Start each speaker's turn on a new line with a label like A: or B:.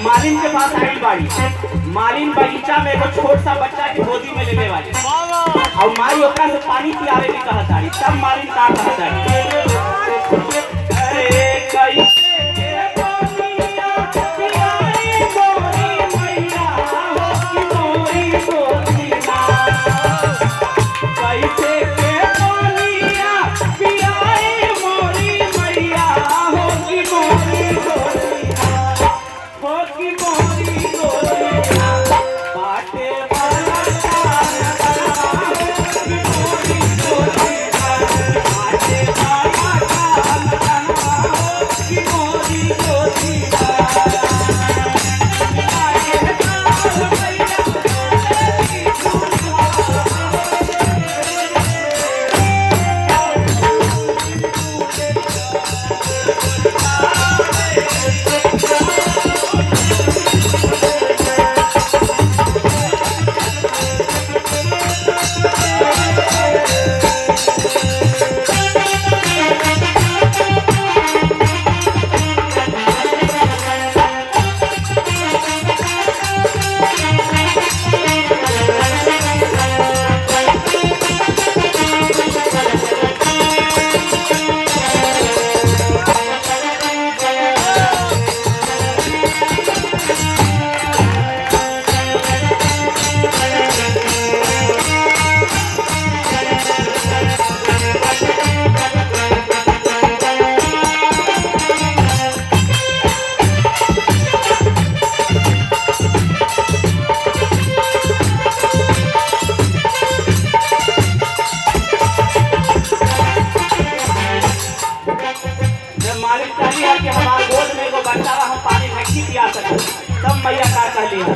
A: मालिन के पास आई बाड़ी। मालिन बगीचा में एगो छोट सा बच्चा की गोदी में लेने वाली और माई ओकरा से पानी पियावे की कहताड़ी। तब मालिन का कहताड़ी, अरे कैसे के पानिया पियाई मोरी मैया हो कि मोरी गोदीना, कैसे के पानिया पियाई मोरी मैया हो कि मोरी गोदीना, हो कि मोरी गोदीना, बाटे वाला कान बना कि मोरी गोदीना, बाटे वाला कान बना कि मोरी गोदीना। कि हमारे गोद में एगो बच्चा हम पानी नहीं पिया सकते। तब मैया का कहली है,